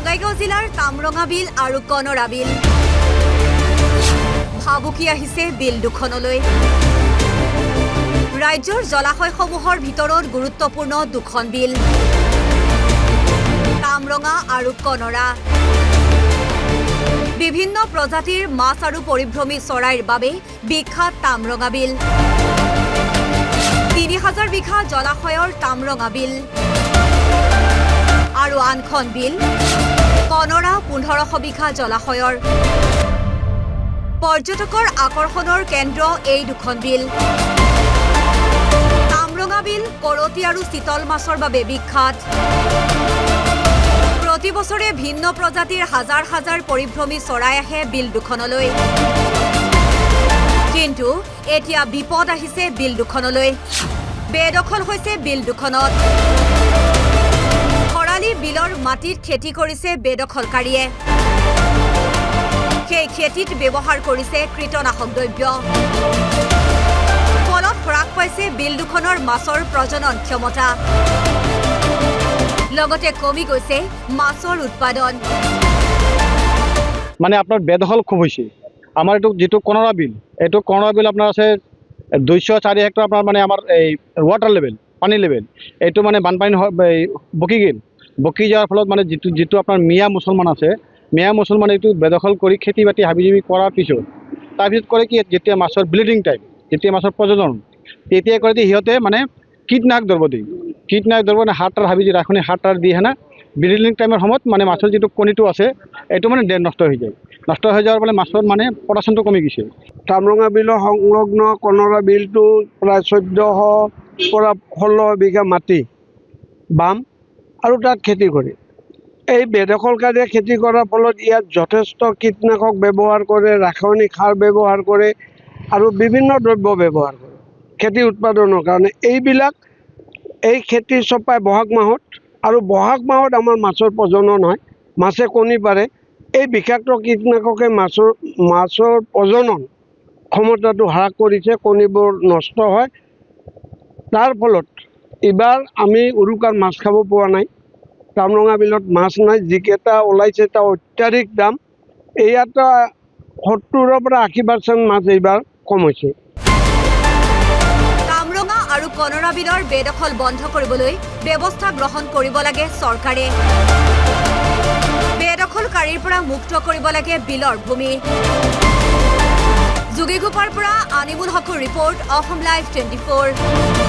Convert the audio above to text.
বঙাইগাঁও জিলাৰ তামৰঙা বিল আৰু কনৰা বিল ভাবুকি আহিছে বিল দুখনলৈ ৰাজ্যৰ জলাশয়সমূহৰ ভিতৰত গুৰুত্বপূৰ্ণ দুখন বিল তামৰঙা আৰু কনৰা বিভিন্ন প্ৰজাতিৰ মাছ আৰু পৰিভ্ৰমী চৰাইৰ বাবে বিখ্যাত তামৰঙা বিল ৩০০০ বিঘা জলাশয়ৰ তামৰঙা বিল আৰু আনখন বিল কনৰা ১৫০০ বিঘা জলাশয়ৰ পৰ্যটকৰ আকৰ্ষণৰ কেন্দ্ৰ এই দুখন বিল তামৰঙা বিল কৰতি আৰু চিতল মাছৰ বাবে বিখ্যাত প্ৰতি বছৰে ভিন্ন প্ৰজাতিৰ হাজাৰ হাজাৰ পৰিভ্ৰমী চৰাই আহে বিল দুখনলৈ কিন্তু এতিয়া বিপদ আহিছে বিল দুখনলৈ বেদখল হৈছে বিল দুখনত খৰালি বিলৰ মাটিত খেতি কৰিছে বেদখলকাৰীয়ে সেই খেতিত ব্যৱহাৰ কৰিছে কীটনাশক দ্ৰব্য ফলত হ্ৰাস পাইছে বিল দুখনৰ মাছৰ প্ৰজনন ক্ষমতা লগতে কমি গৈছে মাছৰ উৎপাদন মানে আপনার বেদখল খুব হয়েছে আমার এইটো যেটো কনরা বিল আপনার আছে 204 হেক্টর আপনার মানে আমার এই ওয়াটার লেভেল পানি লেভেল এইটো মানে বানপানী বকি যাওয়ার ফলত মানে যেটো আপনার মিয়া মুসলমান আছে মিয়া মুসলমান এইটো বেদখল কৰি খেতি বাতি হাবিজাবি কৰাৰ পিছত তাৰপিছত কৰে কি যেতিয়া মাছৰ ব্লিডিং টাইম যেতিয়া মাছৰ প্ৰজনন তেতিয়া কৰে সিহঁতে মানে কীটনাশক দ্ৰব্য মানে হাতৰ হাবিজি ৰাখনি হাতৰ দি হেনা ব্লিডিং টাইমৰ সময়ত মানে মাছৰ যেটো কণীটো আছে এইটো মানে নষ্ট হৈ যায় নষ্ট হৈ যাওয়ার ফলে মাছৰ মানে প্ৰডাকশনটো কমি গৈছে তামৰঙা বিলৰ সংলগ্ন কনৰা বিলটো প্ৰায় 1400 পৰা 16 বিঘা মাটি বাম আৰু তাত খেতি কৰে এই বেদখলকাৰীয়ে খেতি কৰাৰ ফলত ইয়াত যথেষ্ট কীটনাশক ব্যৱহাৰ কৰে ৰাসায়নিক সাৰ ব্যৱহাৰ কৰে আৰু বিভিন্ন দ্ৰব্য ব্যৱহাৰ কৰে খেতি উৎপাদনৰ কাৰণে এই খেতি চপাই বহাগ মাহত আৰু বহাগ মাহত আমাৰ মাছৰ প্ৰজনন হয় মাছে কণী পাৰে এই বিষাক্ত কীটনাশকে মাছৰ প্ৰজনন ক্ষমতাটো হ্ৰাস কৰিছে কণীবোৰ নষ্ট হয় তাৰ ফলত এবাৰ আমি উৰুকাৰ মাছ খাব পোৱা নাই তামৰঙা বিলত মাছ নাই যিকেইটা ওলাইছে তা অত্যাধিক দাম ইয়াত 70 পৰা 80% মাছ এইবাৰ কম হৈছে তামৰঙা আৰু কনৰা বিলৰ বেদখল বন্ধ কৰিবলৈ ব্যৱস্থা গ্ৰহণ কৰিব লাগে চৰকাৰে বেদখলকাৰীৰ পৰা মুক্ত কৰিব লাগে বিলৰ ভূমি যোগীঘোপাৰ পৰা আনিমুল হকৰ ৰিপৰ্ট অসম লাইভ 24